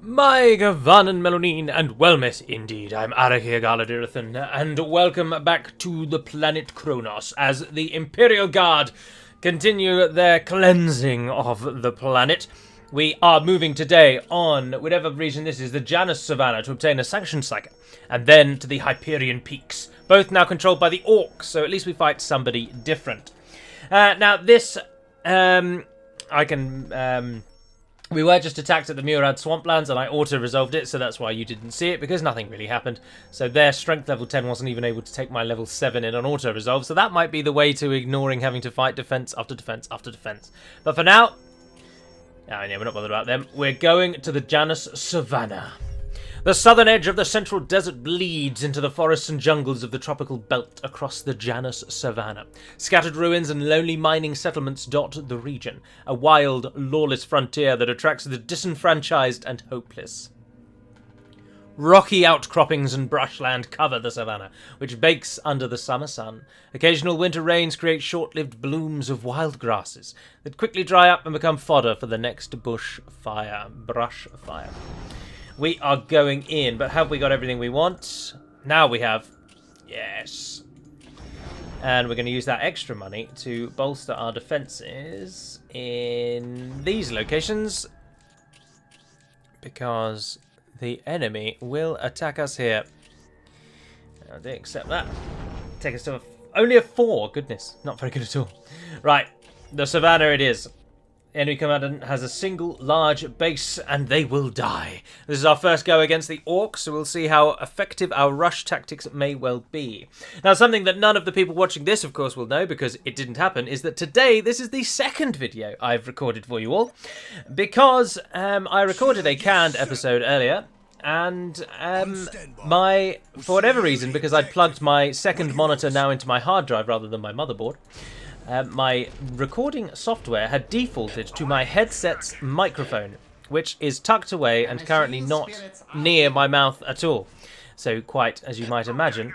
My Gavan and Melonin, and well met indeed. I'm Arakir Galadirthan, and welcome back to the planet Kronos as the Imperial Guard continue their cleansing of the planet. We are moving today on, whatever region this is, the Janus Savannah to obtain a sanctioned psyker, and then to the Hyperion Peaks, both now controlled by the Orks, so at least we fight somebody different. Now this, we were just attacked at the Murad Swamplands, and I auto-resolved it, so that's why you didn't see it, because nothing really happened. So their strength level 10 wasn't even able to take my level 7 in an auto-resolve, so that might be the way to ignoring having to fight defense after defense after defense. But for now, yeah, we're not bothered about them. We're going to the Janus Savannah. The southern edge of the central desert bleeds into the forests and jungles of the tropical belt across the Janus Savannah. Scattered ruins and lonely mining settlements dot the region, a wild, lawless frontier that attracts the disenfranchised and hopeless. Rocky outcroppings and brushland cover the savannah, which bakes under the summer sun. Occasional winter rains create short-lived blooms of wild grasses that quickly dry up and become fodder for the next brush fire. We are going in, but have we got everything we want? Now we have. Yes. And we're going to use that extra money to bolster our defences in these locations, because the enemy will attack us here. I didn't accept that. Take us to only a 4. Goodness, not very good at all. Right, the Savannah it is. Enemy commander has a single large base, and they will die. This is our first go against the Orks, so we'll see how effective our rush tactics may well be. Now, something that none of the people watching this, of course, will know, because it didn't happen, is that today this is the second video I've recorded for you all, because I recorded a canned episode earlier, and for whatever reason, because I'd plugged my second monitor now into my hard drive rather than my motherboard, my recording software had defaulted to my headset's microphone, which is tucked away and currently not near my mouth at all. So quite as you might imagine,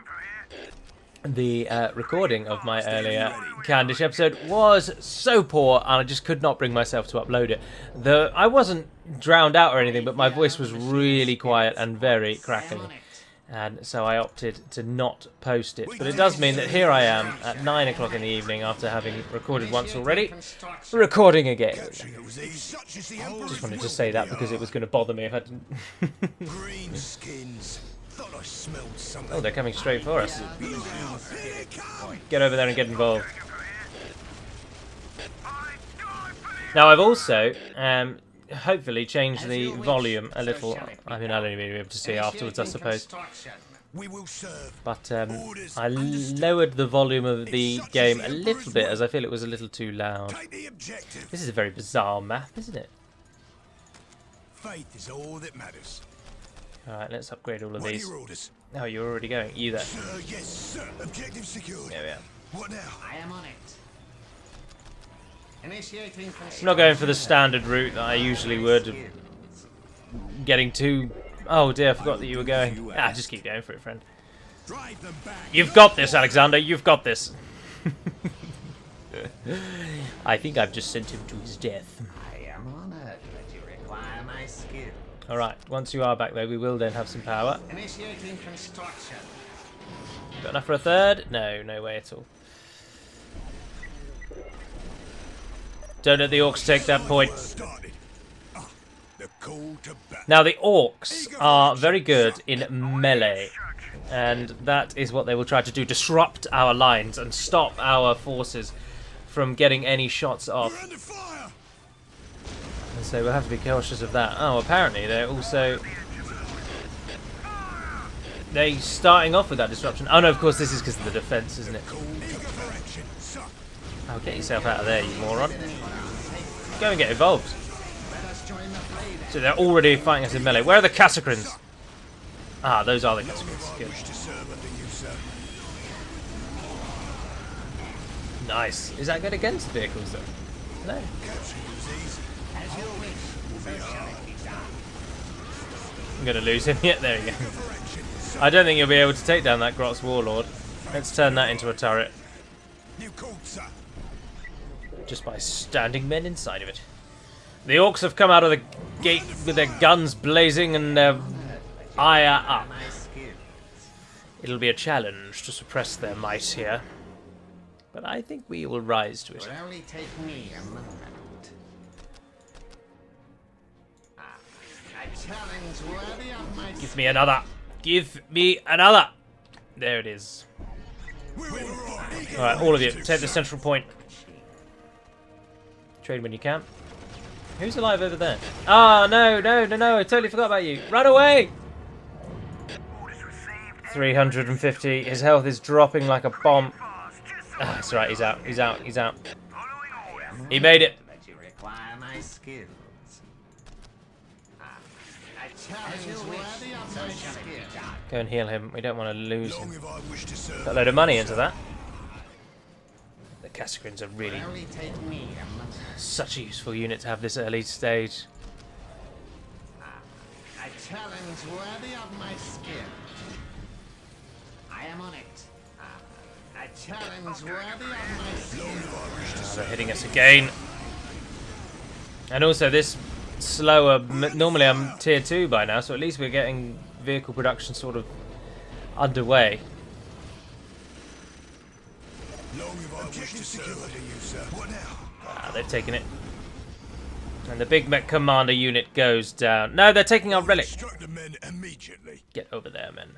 the recording of my earlier Candish episode was so poor, and I just could not bring myself to upload it. I wasn't drowned out or anything, but my voice was really quiet and very crackly. And so I opted to not post it. But it does mean that here I am at 9 o'clock in the evening after having recorded once already, recording again. Just wanted to say that because it was going to bother me if I didn't. Oh, they're coming straight for us. Get over there and get involved. Now I've also hopefully change the volume a little. I mean, I'll only be able to see afterwards, I suppose. But I lowered the volume of the game a little bit, as I feel it was a little too loud. This is a very bizarre map, isn't it? Faith is all that matters. Alright, let's upgrade all of these. Oh, you're already going. You there. Yes, sir. Objective secured. There we are. What now? I am on it. I'm not going for the standard route that I usually would. Getting too... Oh dear, I forgot that you were going. Ah, just keep going for it, friend. You've got this, Alexander. You've got this. I think I've just sent him to his death. I am honored that you require my skill. Alright, once you are back though, we will then have some power. Initiating construction. Got enough for a third? No, no way at all. Don't let the Orks take that point. Now, the Orks are very good in melee, and that is what they will try to do. Disrupt our lines and stop our forces from getting any shots off. And so we'll have to be cautious of that. Oh, apparently they're also... They're starting off with that disruption. Oh no, of course this is because of the defense, isn't it? Oh, get yourself out of there, you moron. Go and get involved. So they're already fighting us in melee. Where are the Casacrins? Ah, those are the Casacrins. Good. Nice. Is that good against vehicles though? No. I'm going to lose him yet. There you go. I don't think you'll be able to take down that Grot's Warlord. Let's turn that into a turret. Just by standing men inside of it. The Orks have come out of the gate with their guns blazing and their ire up. My skills. It'll be a challenge to suppress their might here. But I think we will rise to it. Will only take me a moment. A challenge worthy of my Give me another. Give me another. There it is. Alright, all of you, take the central point. Trade when you can. Who's alive over there? Ah, no, no, no, no, I totally forgot about you. Run away! 350. His health is dropping like a bomb. Ah, that's right, he's out, he's out, he's out. He made it. But you require my skills. A challenge worthy of my skills. Go and heal him. We don't want to lose him. Long if I wish to serve. Got a load of money into that. The Casacrins are really Will only take me a moment. such a useful unit to have this early stage. A challenge worthy of my skill. I am on it. A challenge worthy of my skill. Long if I wish to They're serve. hitting us again. And also this slower, normally I'm tier 2 by now, so at least we're getting vehicle production sort of underway. Long if I wish to serve under you, sir. What now? Ah, they've taken it. And the big mech commander unit goes down. No, they're taking our relic. Instruct the men immediately. Get over there, men.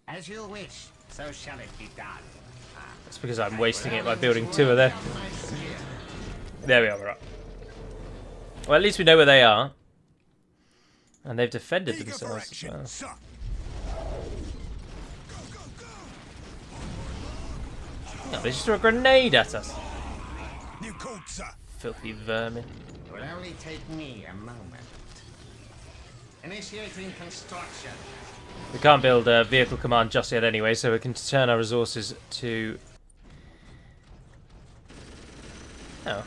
As you wish, so shall it be done. That's because I'm wasting it by building 2 of them. My skill. There we are, we're up. Well, at least we know where they are. And they've defended Eager for themselves as action, well. sir. Go, go, go. No, they just threw a grenade at us. New code, sir. Filthy vermin. Will only take me a moment. Initiating construction. We can't build a vehicle command just yet anyway, so we can turn our resources to... Oh.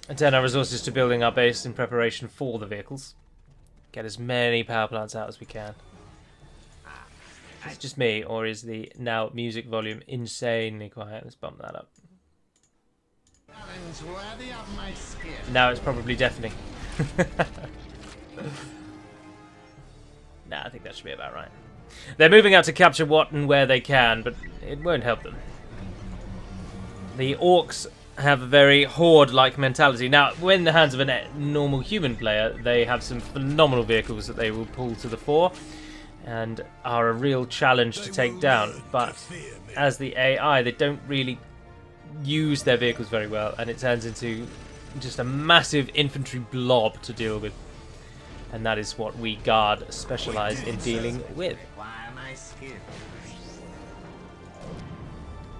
And turn our resources to building our base in preparation for the vehicles. Get as many power plants out as we can. Is it just me, or is the now music volume insanely quiet? Let's bump that up. Challenge worthy of my skill. Now it's probably deafening. Nah, I think that should be about right. They're moving out to capture what and where they can, but it won't help them. The Orks have a very horde-like mentality. Now, when in the hands of a normal human player, they have some phenomenal vehicles that they will pull to the fore and are a real challenge to take down. But as the AI, they don't really use their vehicles very well, and it turns into just a massive infantry blob to deal with. And that is what we guard specialize in dealing with. Require my skill.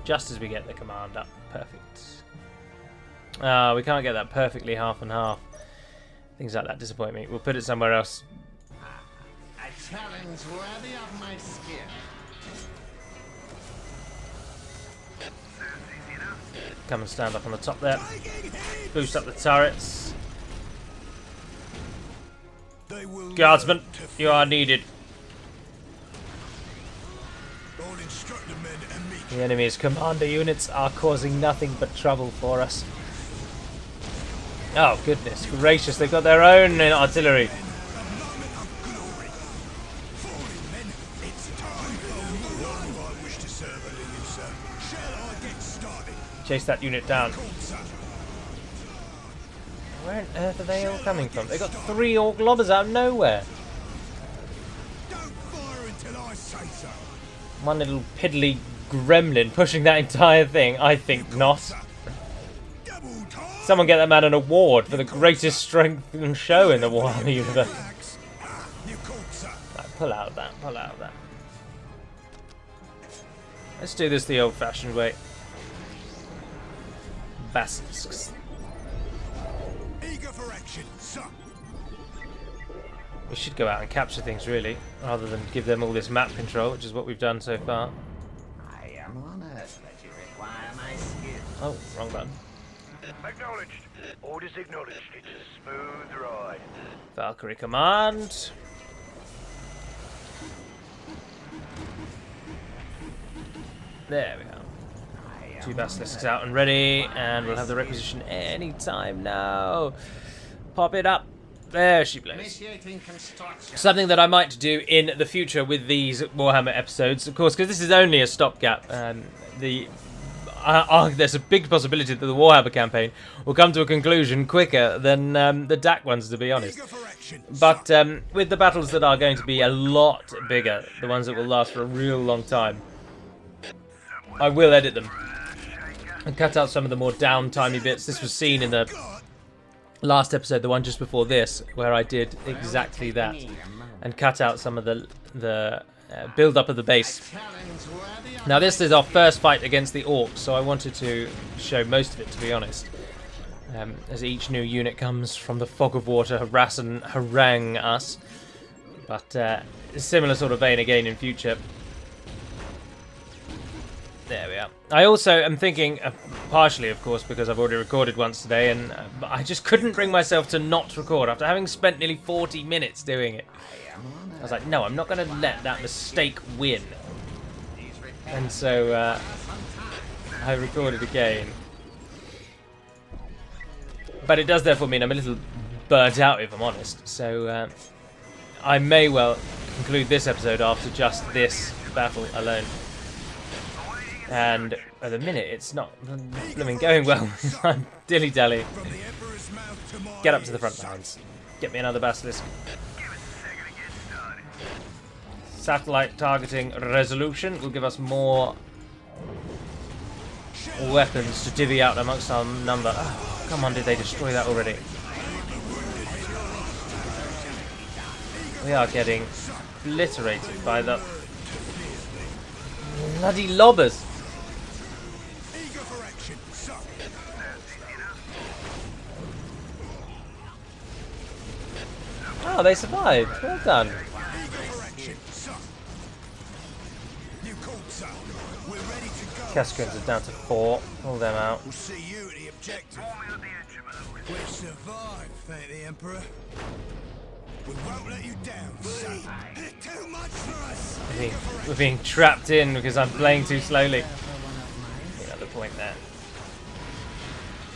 Just as we get the command up. Perfect. We can't get that perfectly half and half. Things like that disappoint me. We'll put it somewhere else. A challenge worthy of my skill. Come and stand up on the top there. Boost up the turrets. They will Guardsmen, learn to you are fear. needed. I'll instruct the men immediately. The enemy's commander units are causing nothing but trouble for us. Oh, goodness gracious, they've got their own artillery. A moment of glory. Falling men, it's time. Long if I wish to serve under you, sir. Shall I get started? Chase that unit down. Code, sir. Where on earth are they all coming from? They've got 3 Ork lobbers out of nowhere. Don't fire until I say so. One little piddly gremlin pushing that entire thing? I think not. Sir. Double time. Someone get that man an award for the greatest strength and show in the Warhammer universe. Relax. New code, sir. Right, pull out of that, pull out of that. Let's do this the old-fashioned way. Basilisks. Eager for action, sir. We should go out and capture things, really, rather than give them all this map control, which is what we've done so far. I am honored that you require my skill. Oh, wrong button. Acknowledged. Orders acknowledged. It's a smooth ride. Valkyrie command. There we go. 2 basilisks out and ready, and we'll have the requisition any time now. Pop it up. There she blows. Initiating construction. Something that I might do in the future with these Warhammer episodes, of course, because this is only a stopgap. There's a big possibility that the Warhammer campaign will come to a conclusion quicker than the DAC ones, to be honest. But with the battles that are going to be a lot bigger, the ones that will last for a real long time, I will edit them and cut out some of the more downtimey bits. This was seen in the last episode, the one just before this, where I did exactly that and cut out some of the build up of the base. Now this is our first fight against the Orks, so I wanted to show most of it, to be honest, as each new unit comes from the fog of war to harass and harangue us. But similar sort of vein again in future. There we are. I also am thinking, partially of course because I've already recorded once today, and I just couldn't bring myself to not record after having spent nearly 40 minutes doing it. I was like, no, I'm not going to let that mistake win. And so I recorded again. But it does therefore mean I'm a little burnt out, if I'm honest. So I may well conclude this episode after just this battle alone. And at the minute, it's not blooming going well. I'm dilly-dally. Get up to the front lines. Get me another basilisk. Satellite targeting resolution will give us more weapons to divvy out amongst our number. Oh, come on, did they destroy that already? We are getting obliterated by the bloody lobbers. Oh, they survived. Well done. Cascades are down to 4. Pull them out. We'll see you at the objective. We've survived, thank the Emperor. We won't let you down, son. Too much for us. We're being trapped in because I'm playing too slowly. Another point there.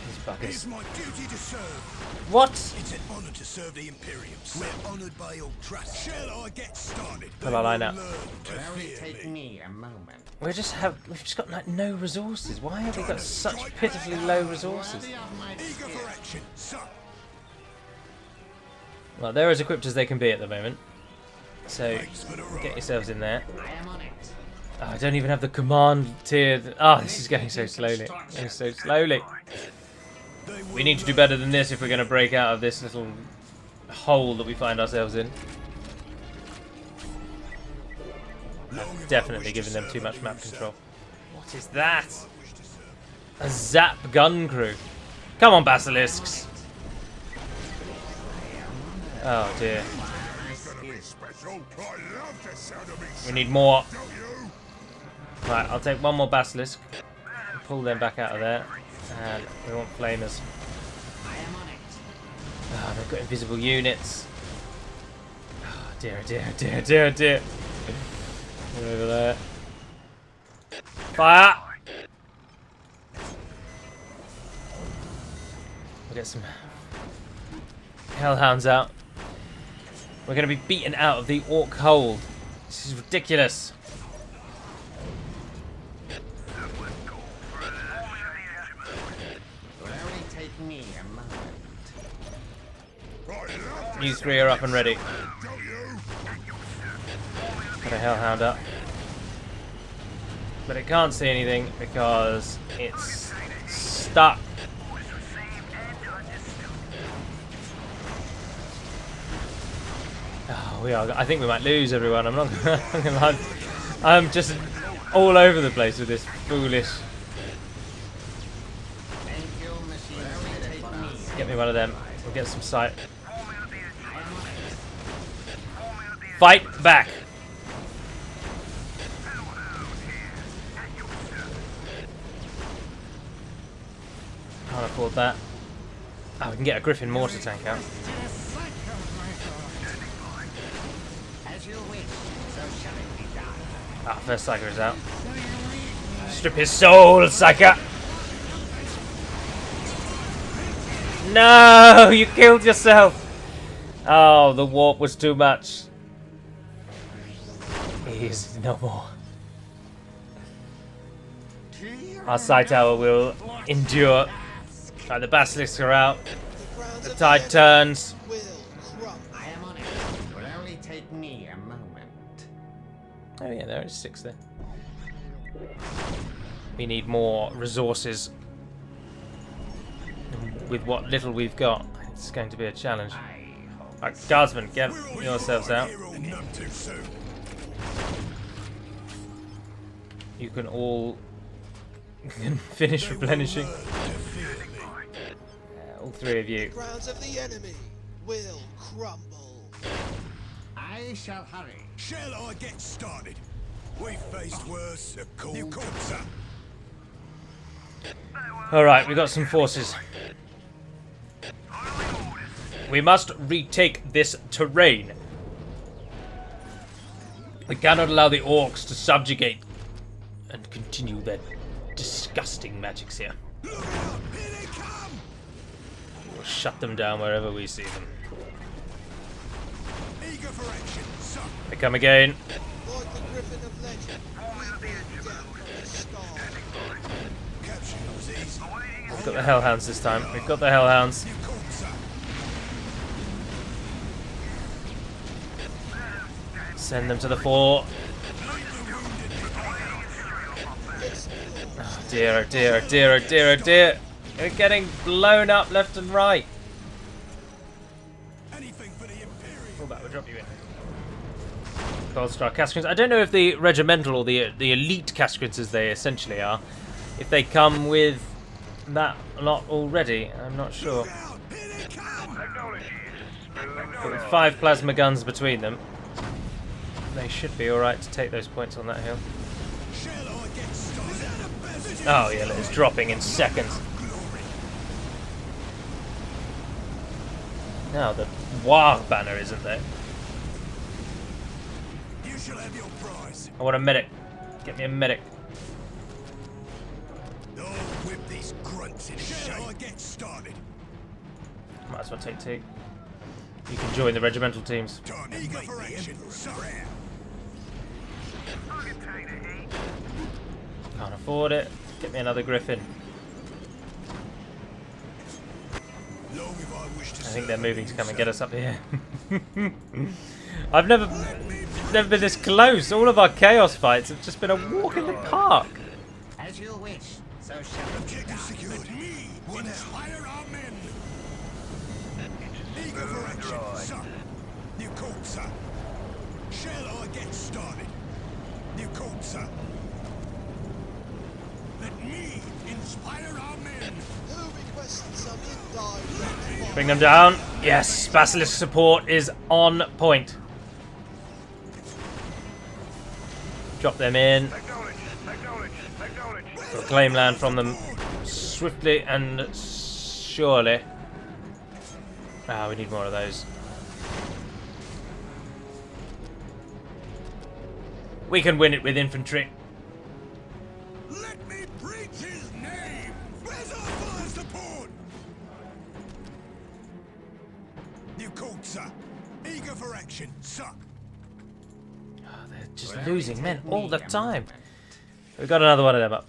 These It's buggers. my duty to serve. What? It's an honor to serve the Imperium. We're honored by your trust. Shall I get started? Pull our line out. Will only take me a moment. We've just got like no resources. Why have we got such pitifully low resources? Worthy of my Eager skill. for action, son. Well, they're as equipped as they can be at the moment. So Thanks for the ride. get yourselves in there. I am on it. Oh, I don't even have the command tiered. Oh, this is going so slowly. Going so slowly. They will We need to do better than this if we're going to break out of this little hole that we find ourselves in. I've definitely given them too much map control. What is that? A Zap gun crew. Come on, basilisks. Oh dear. We need more. Right, I'll take one more basilisk. Pull them back out of there. And we want flamers. I am on it. Oh, they've got invisible units. Oh dear, dear, dear, dear, dear. Over there. Fire! We'll get some hellhounds out. We're going to be beaten out of the Ork hold. This is ridiculous. Will only take me a moment. You three are up and ready. Got a hellhound up. But it can't see anything because it's stuck. Oh, we are. I think we might lose, everyone. I'm not gonna lie. I'm just all over the place with this foolish. Thank you, machine. Will only take me. Get me one of them. We'll get some sight. Fight back. Can't afford that. Oh, we can get a Griffin mortar tank out. As you wish, so shall it be done. Ah, first Psyker is out. Strip his soul, Psyker! No, you killed yourself. Oh, the warp was too much. He is no more. Our side tower will endure. Right, the basilisks are out. The tide turns. I am on it. It will only take me a moment. Oh yeah, there is 6 there. We need more resources. With what little we've got, it's going to be a challenge. Right, guardsmen, get yourselves out. You can all finish replenishing. All 3 of you. Grounds of the enemy will crumble. I shall hurry. Shall I get started? We faced worse. A cool sir. Alright, we've got some forces. We must retake this terrain. We cannot allow the Orks to subjugate and continue their disgusting magics here. Look out! Here they come! We'll shut them down wherever we see them. Eager for action, sir. They come again. Like the Griffin of Legend, we bring death from the sky. Capture was easy. We've got the Hellhounds this time. We've got the Hellhounds. You called, sir. Send them to the fore. Oh dear, oh dear, oh dear, oh dear, oh dear. We're getting blown up left and right. Anything for the Imperial. Pull back, we'll drop you in. Goldstar Cascrins. I don't know if the regimental or the elite Cascrins, as they essentially are, if they come with that lot already. I'm not sure. Look out! Here they come! But with 5 plasma guns between them, they should be alright to take those points on that hill. Shall I get started? Oh yeah, look, it's dropping in seconds. Now the War banner isn't there. You shall have your prize. I want a medic. Get me a medic. Oh, whip these grunts in shall I get started? Might as well take 2. You can join the regimental teams. Done. Eager for action, sir. Can't afford it. Get me another Griffin. Long if I wish to I think they're moving to come and get us up here. I've never been this close. All of our chaos fights have just been a walk in the park. As you wish, so shall it be Objective done. secured. Me, inspire our men. Eager for action, sir. You called, sir. Shall I get started? You called, sir. Let me inspire our men. Who requested some indirect fire? Bring them down. Yes, Basilisk support is on point. Drop them in. Reclaim land from them swiftly and surely. Ah, we need more of those. We can win it with infantry. Let me preach his name. Where's our fire support? You called, sir. Eager for action, sir. Oh, they're just losing men all the time. We've got another one of them up.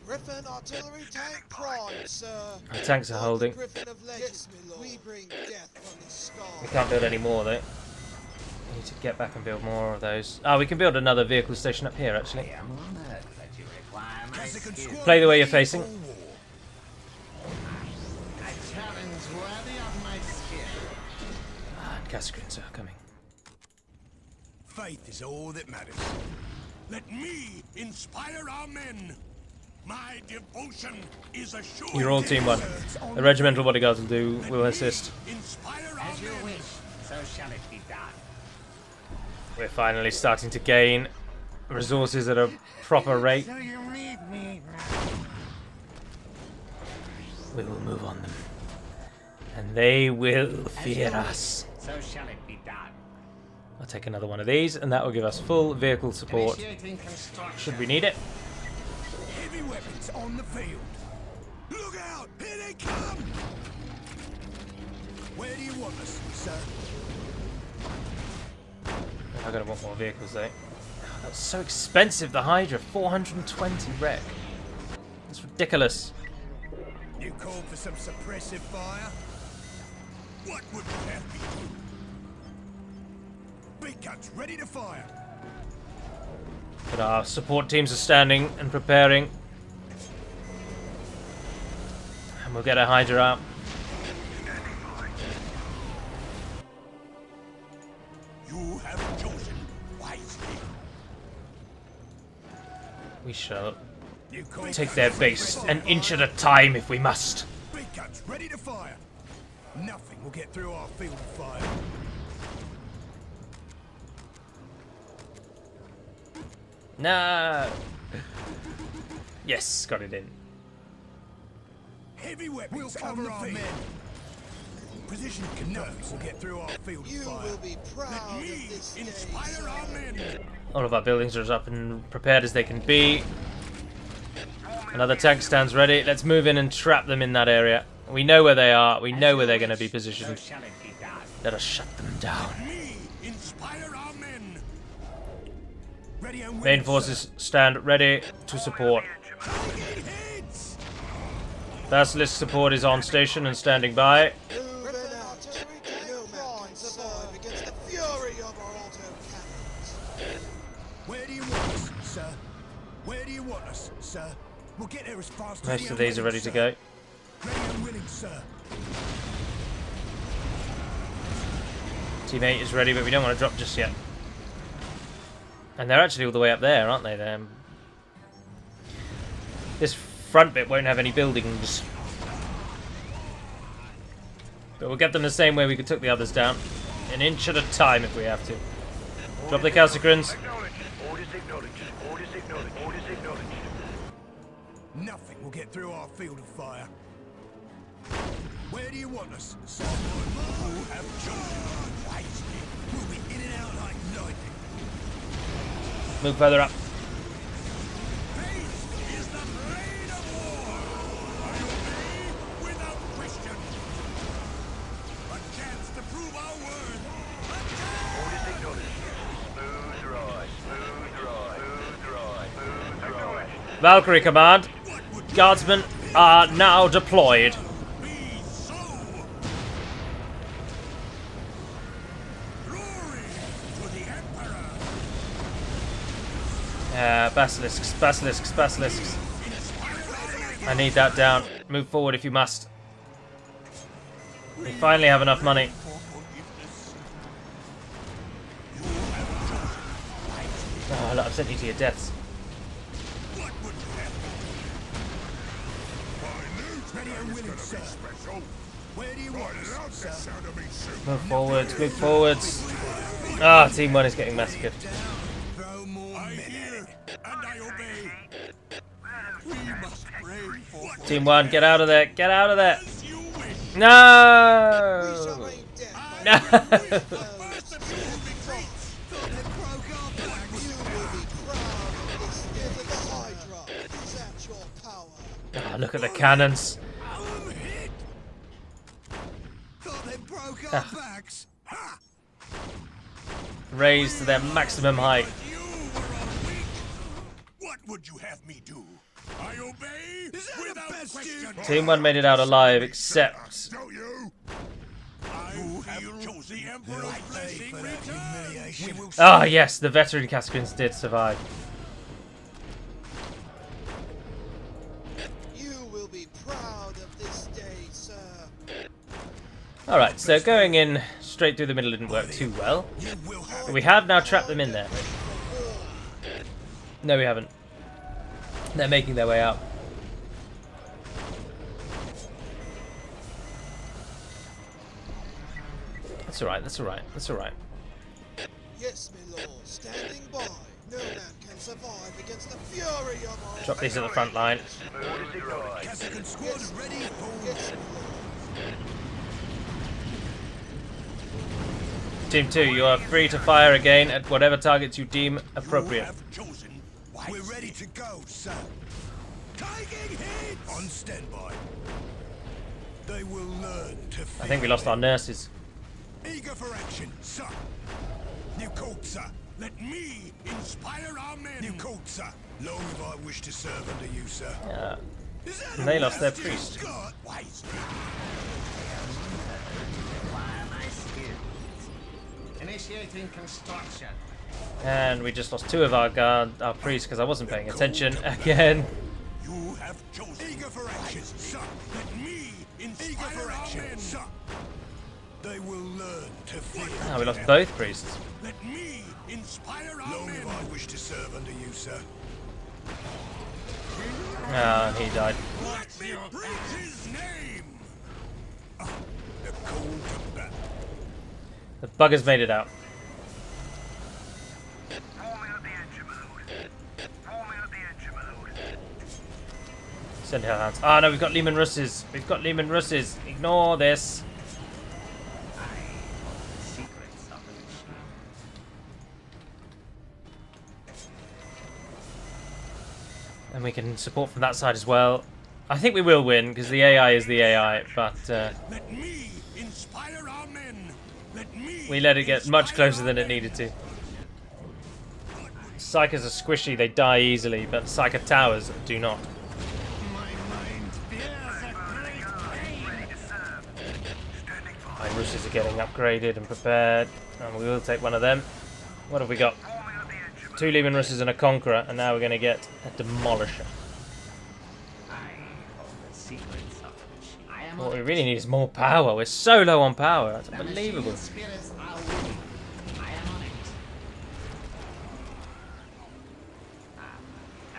Griffin artillery tank prime, sir. Our tanks are Like holding. the Griffin of Legend, we bring death from the sky. We can't build any more though. We need to get back and build more of those. Ah, we can build another vehicle station up here actually. I am honored that you require my skill. Play the way you're facing. A challenge worthy of my skill. Ah, and Cascrins are coming. Faith is all that matters. Let me inspire our men. My devotion is assured. You're all team 1. The regimental bodyguards will assist. Inspire our As you men. wish, so shall it be done. We're finally starting to gain resources at a proper rate. So you need me. We will move on them. And they will fear us. So shall it be done. I'll take another one of these and that will give us full vehicle support. Initiating construction. Should we need it? Heavy weapons on the field. Look out! Here they come! Where do you want us, sir? I'm gonna want more vehicles though. Oh, that's so expensive, the Hydra. 420 wreck. That's ridiculous. You called for some suppressive fire? What would you have me do? Big guns ready to fire. But our support teams are standing and preparing. And we'll get a Hydra out. You have chosen wisely. We shall You called take for their some base suppressive an inch fire? at a time if we must. Big guns ready to fire. Nothing will get through our field of fire. No. Yes, got it in. Heavy weapons will cover our men. Position confirmed. Will get through our field of You fire. will be proud Let of me this day, inspire sir. our men. All of our buildings are as up and prepared as they can be. Another tank stands ready. Let's move in and trap them in that area. We know where they are. We know where they're going to be positioned. Shall it be done? Let us shut them down. Me inspire our men. Ready and Main willing, forces stand ready to support. sir. Target heads. Basilisk support is on station and standing by. Move and out. No man can survive against the fury of our auto-cannons. Where do you want us, sir? Where do you want us, sir? We'll get there as fast as Most we of these are ready to go. Ready and willing, sir. Team 8 is ready, but we don't want to drop just yet. And they're actually all the way up there, aren't they? This front bit won't have any buildings. But we'll get them the same way we took the others down. An inch at a time if we have to. Drop the Calcicrins. Acknowledged. Orders acknowledged. Orders acknowledged. Orders acknowledged. Nothing will get through our field of fire. Where do you want us, sir? You have chosen wisely. We'll be in and out like lightning. Move further up. Peace is the blade of war. I obey without question. A chance to prove our worth. Orders acknowledged. Smooth ride. Smooth ride. Smooth ride. Smooth ride. Valkyrie command. Guardsmen are now deployed. Be so. Glory to the Emperor. Basilisks, basilisks, basilisks. I need that down. Move forward if you must. We finally have enough money. Oh, look, I've sent you to your deaths. What would you have? Ready and willing, sir. Where do you want us, sir? Move forwards, move forwards. Ah, Team 1 is getting massacred. Throw more men at it. And I obey. We must pray for Team 1, get out of there, get out of there. as you wish. We shall No! aim death. No! First of you will be great. Thought they broke our back. You will be proud of this day. The Hydra is at your power. Ah, look at the cannons. I'm hit. Thought they broke Ah. our backs. Ha! Raised to their maximum height. You were weak. What would you have me do? I obey without question. Team 1 made it out alive, except... Don't you? I have chosen the Emperor's blessing return. Ah, yes, the veteran Cascans did survive. You will be proud of this day, sir. Alright, so going in straight through the middle didn't work too well. But we have now trapped them in there. No, we haven't. They're making their way out. That's alright, that's alright, that's alright. Yes, my lord, standing by. No man can survive against the fury of our Drop these at the front line. Orders acknowledged. Cassican squad ready. Yes, my lord. Team 2, you are free to fire again at whatever targets you deem appropriate. Chosen. We're ready to go, sir. Taking hits. On standby. They will learn to I think we lost our nurses. Eager for action, sir. New court, sir. Let me inspire our men. New court, sir. Long have I wished to serve under you, sir. And they lost their priest. God, wisely. Acquire my skills. Initiating construction. And we just lost 2 of our priests because I wasn't paying attention again. You have chosen. Eager for action, sir. Let me inspire our men, sir. They will learn to fear. Oh, we lost both priests. Let me inspire our Long men. Long have I wished to serve under you, sir. Ah, he died. Let me breathe his name. The call to battle. The buggers made it out. Forming up the engine mode. Forming up the engine mode. Send hellhounds. Ah, no, we've got Lehman Russes. We've got Lehman Russes. Ignore this. Secrets of the machine. And we can support from that side as well. I think we will win because the AI is the AI, but Let me inspire our men. Let me we let it get much closer than it needed to. Psychers are squishy, they die easily, but Psyker towers do not. My mind bears a great pain. My Russes are getting upgraded and prepared, and we will take one of them. What have we got? 2 Lehman Russes and a Conqueror, and now we're going to get a Demolisher. I hold the secrets of the machine. I am What on we it. really need is more power. We're so low on power. That's The unbelievable. machine spirits are willing. I am on it.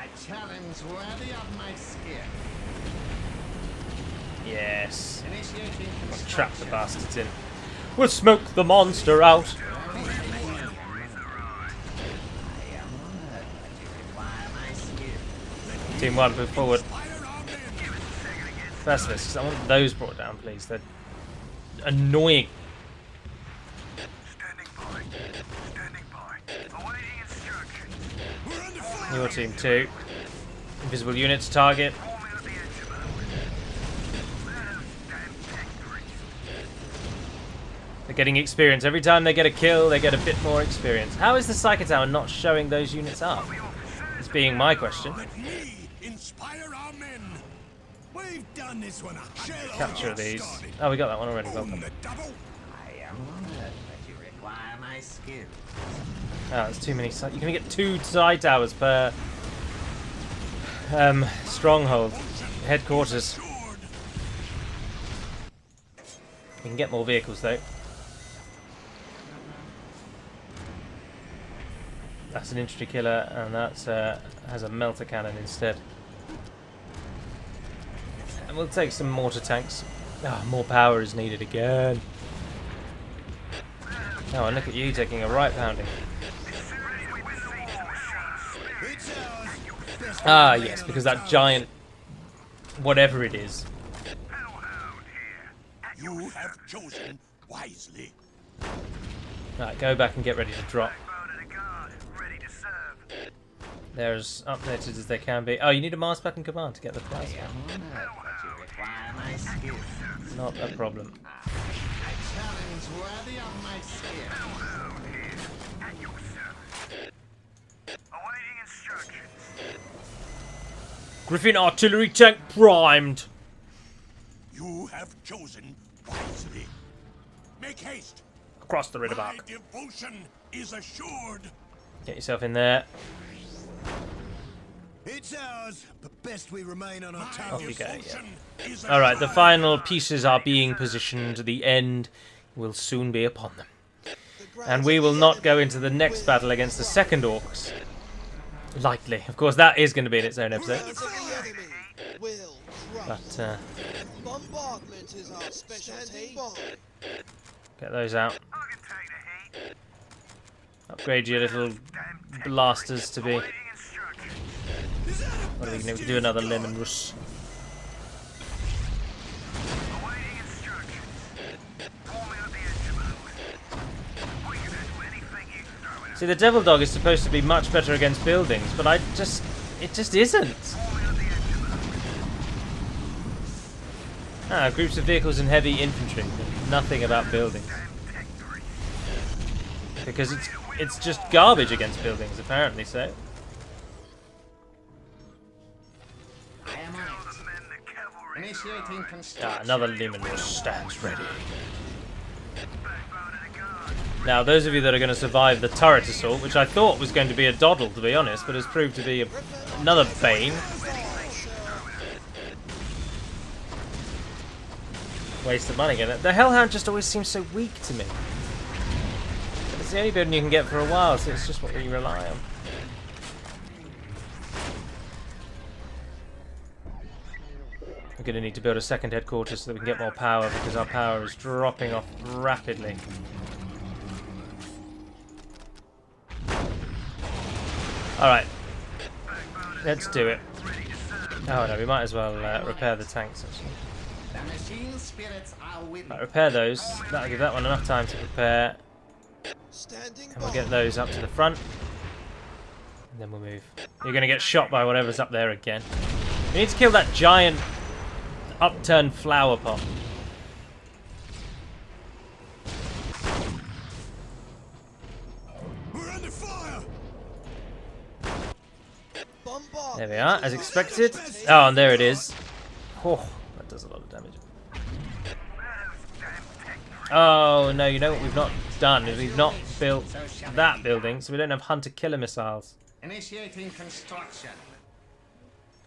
A challenge worthy of my skill. Yes. Initiating Let's trap the construction. bastards in. We'll smoke the monster out. I am honored that you require my skill. Team 1, move forward. inspire our men. Specialists. I want those brought down, please. They're annoying. Standing by. Standing by. Awaiting instructions. We're under fire. Your team 2. Invisible units target. Forming up the engine mode. Let 'em damn tank grease. They're getting experience. Every time they get a kill, they get a bit more experience. How is the Psyker Tower not showing those units up? It's being my question. Let me inspire our men. We've done this one up. Capture these. Oh, we got that one already. Welcome. The double. I am honored that you require my skill. Ah, there's too many. You can only get 2 side towers per stronghold. Headquarters. Sword. We can get more vehicles though. That's an infantry killer, and that's has a melter cannon instead. And we'll take some mortar tanks. Ah, more power is needed again. Oh, and look at you taking a right pounding. It's ours. Best Ah, way yes, on because the that tower. giant, whatever it is. Hellhound here. You have chosen wisely. Right, go back and get ready to drop. Backbone of the guard. Ready to serve. They're as updated as they can be. Oh, you need a Mars back in command to get the I plasma. am honored that you require my skill. Not a problem. A challenge worthy of my skill. Hellhound here. At your service. Awaiting instructions. Griffin artillery tank primed. You have chosen wisely. Make haste. Across the river My bark. devotion is assured. Get yourself in there. It's ours, but best we remain on our tower. Off you go, yeah. Alright, the final pieces are being positioned. The end will soon be upon them. And we will not go into the next battle against the second Orks lightly. Of course, that is going to be in its own episode. Plans of the enemy will crush. But, Bombardment is our specialty. get those out. I can take the heat. Upgrade your little blasters to be... Awaiting instructions. What are we going to do? Another Lemon Russ. Awaiting instructions. Forming up the engine mode. We can do anything you throw at us. See, the Devil Dog is supposed to be much better against buildings, but it just isn't. Forming up the engine mode. Ah, groups of vehicles and heavy infantry. Nothing about buildings. Because it's just garbage against buildings, apparently so. I am on it. Initiating construction. Ah, another Lumen stands ready. Now, those of you that are going to survive the turret assault, which I thought was going to be a doddle, to be honest, but has proved to be another bane. Waste of money again. The Hellhound just always seems so weak to me. But it's the only building you can get for a while, so it's just what we rely on. We're going to need to build a second headquarters so that we can get more power, because our power is dropping off rapidly. Alright. Let's do it. Oh no, we might as well repair the tanks actually. The machine spirits are with Right, repair those. That'll give that one enough time to prepare. Standing And we'll by. get those up to the front. And then we'll move. You're going to get shot by whatever's up there again. We need to kill that giant upturned flower pot. We're under fire! Bombard. There we are, as expected. Oh, and there it is. Oh, that does a lot of damage. Oh, no, you know what we've not done is we've not built that building, so we don't have hunter-killer missiles. initiating construction.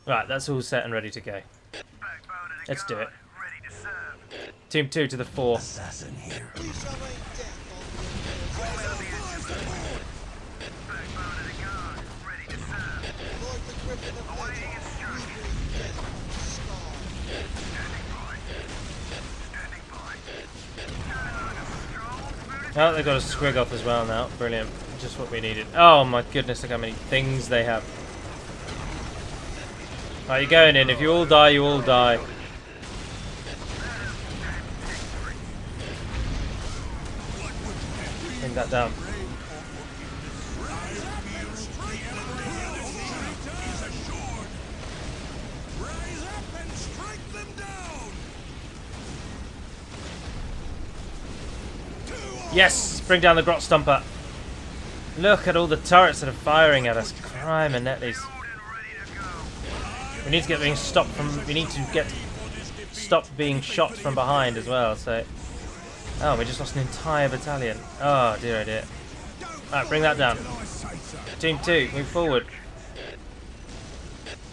Right, that's all set and ready to go. Let's do it. Team 2 to the 4. Assassin here. We shall rain death on the Lord the Griffin of Metal. We bring death scar. Oh, they've got a squig off as well now. Brilliant. Just what we needed. Oh my goodness, look how many things they have. Right, you're going in. If you all die, you all die. Bring that down. Yes! Bring down the Grot Stomper. Look at all the turrets that are firing at us. Crime and netlies. We need to get being stopped from. We need to get stopped being shot from behind as well. So, oh, we just lost an entire battalion. Oh dear, oh dear. Alright, bring that down. Team 2, move forward.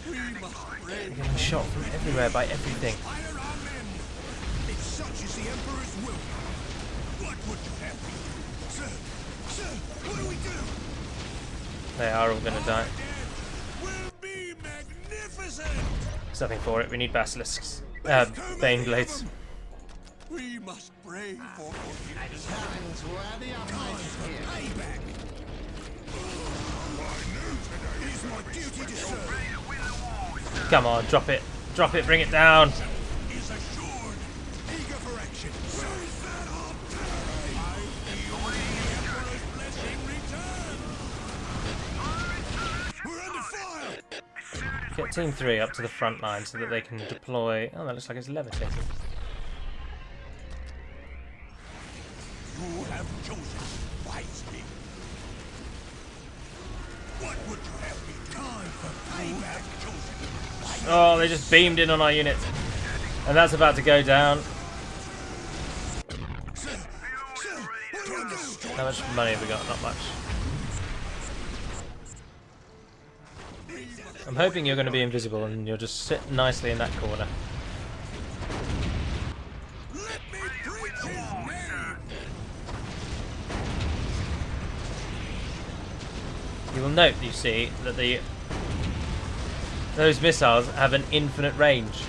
We're getting shot from everywhere by everything. If such is the Emperor's will, what would you have me do? Sir, what do we do? They are all going to die. Will be magnificent! There's nothing for it. We need basilisks. Bane blades. We must brave for A challenge worthy of my skill. payback. It is my duty to serve. Come on, drop it. Drop it, bring it down. Is assured. Eager for action. Seize that object. I feel the Emperor's blessing return. We're under fire. Get Team 3 up to the front line so that they can deploy. Oh, that looks like it's levitating. You have chosen wisely. What would you have me do? Time for payback. Chosen wisely. Oh, they just beamed in on our units. And that's about to go down. Sir, what do I do? How much money have we got? Not much. I'm hoping you're going to be invisible and you'll just sit nicely in that corner. Let me preach his name. You will note, you see, that those missiles have an infinite range,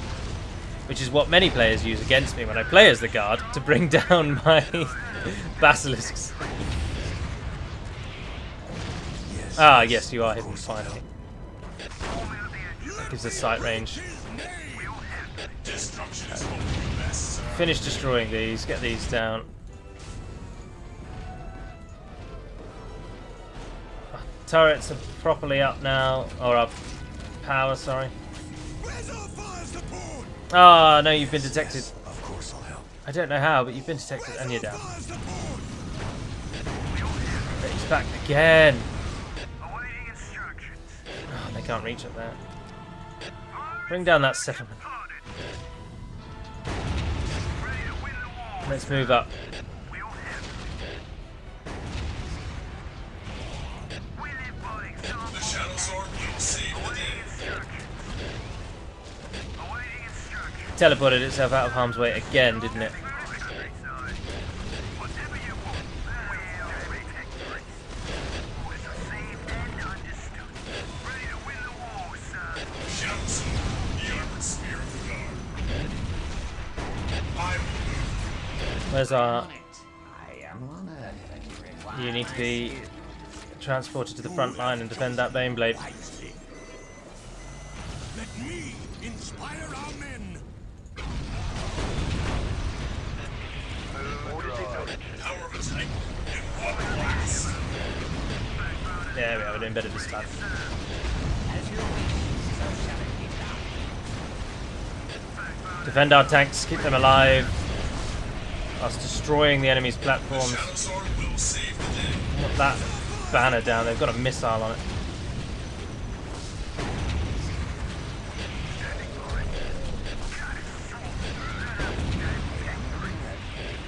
which is what many players use against me when I play as the guard to bring down my basilisks. Ah, yes, you are hidden finally. That gives us sight range. Finish destroying these. Get these down. Our turrets are properly up now, or up power. Sorry. Where's our fire support? Ah, no, you've been detected. Of course I'll help. I don't know how, but you've been detected and you're down. But he's back again. Awaiting instructions. Oh, they can't reach up there. Bring down that settlement. Ready to win the war. Let's move up. We'll have. We live by example. The Shadow Sword will save the Awaiting day. instructions. Awaiting instructions. Teleported itself out of harm's way again, didn't it? Whatever you want, we'll take place. Orders received and understood. Ready to win the war, sir. Shadow Sword, the armored spear of the guard. I will move. Where's our... On it. I am honored that you require You need to my be skill. transported to the front line and defend that Baneblade. Wisely. Let me inspire our men. Power of attack in one blast. Yeah, we are doing better this time. As you wish, so shall it be done. Defend our tanks, keep them alive. Us destroying the enemy's platforms. Shadow Sword will save the day. Want that banner down, they've got a missile on it.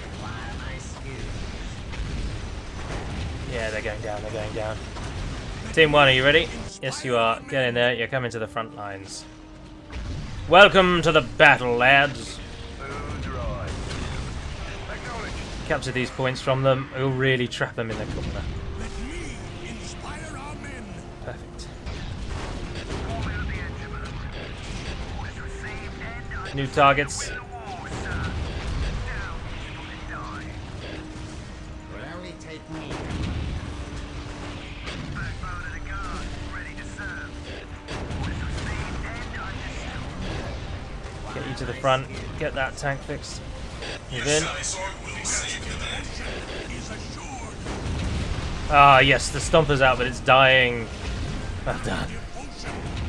Require my skill. Yeah, they're going down, they're going down. Team 1, are you ready? Yes, you are. Get in there, you're coming to the front lines. Welcome to the battle, lads. Capture these points from them, we'll really trap them in the corner. Let me inspire our men. Perfect. Forming of the engine mode. Orders received and understood. New targets. The war, sir. Down, people to die. Will only take me. Backbone of the guard, ready to serve. Orders received and understood. Get you to the front, get that tank fixed. Move in. Shadow Sword will save the day. Is assured. Ah, yes, the stomper's out, but it's dying. Well done.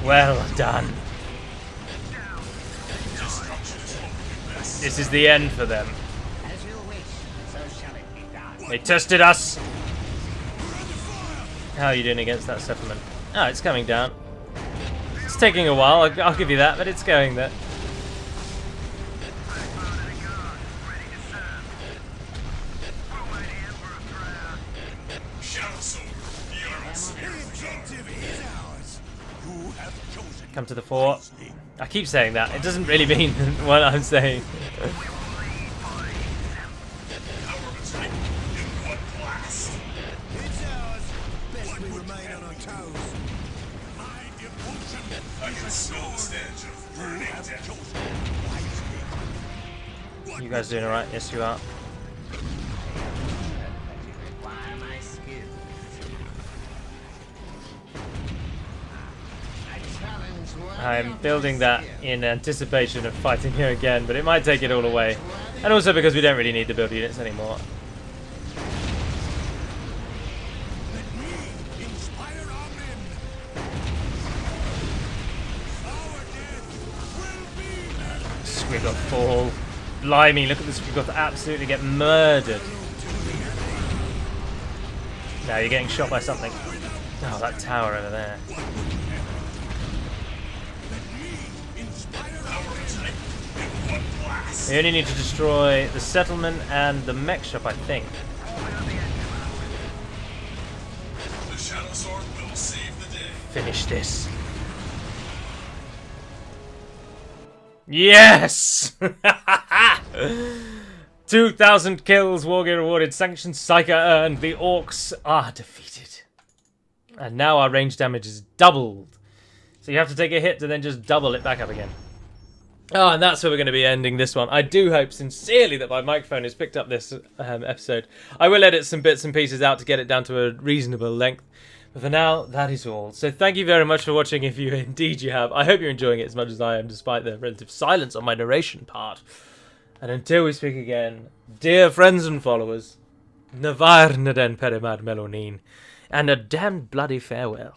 Well done. Destruction is what we best. This is the end for them. As you wish, so shall it be done. They tested us. How are you doing against that settlement? Oh, it's coming down. It's taking a while, I'll give you that, but it's going there. Backbone of the guard, ready to serve. We'll make the Emperor proud. Shadow Sword, the armored spear of the guard. Objective is ours. You have chosen. Come to the fort. I keep saying that, it doesn't really mean what I'm saying. Power of attack in one blast. It's ours. Best we remain on our toes. My devotion. I can smell the stench of burning death. You guys doing alright? Yes, you are. That you require my skill. I challenge worthy I'm of building my that skill. in anticipation of fighting here again, but it might take it all away. And also because we don't really need to build units anymore. Let me inspire our men. Our death will be Squiggoth fall. Blimey, look at this Squiggoth absolutely get murdered. Now you're getting shot by something. Oh, that tower over there. We only need to destroy the settlement and the mech shop, I think. The Shadow Sword will save the day. Finish this. Yes! 2,000 kills, Wargear rewarded, sanctioned, Psyker earned, the Orks are defeated. And now our range damage is doubled. So you have to take a hit to then just double it back up again. Oh, and that's where we're going to be ending this one. I do hope sincerely that my microphone has picked up this episode. I will edit some bits and pieces out to get it down to a reasonable length. But for now, that is all. So thank you very much for watching if you indeed you have. I hope you're enjoying it as much as I am, despite the relative silence on my narration part. And until we speak again, dear friends and followers, Navarne den Perimad Melonin, and a damned bloody farewell.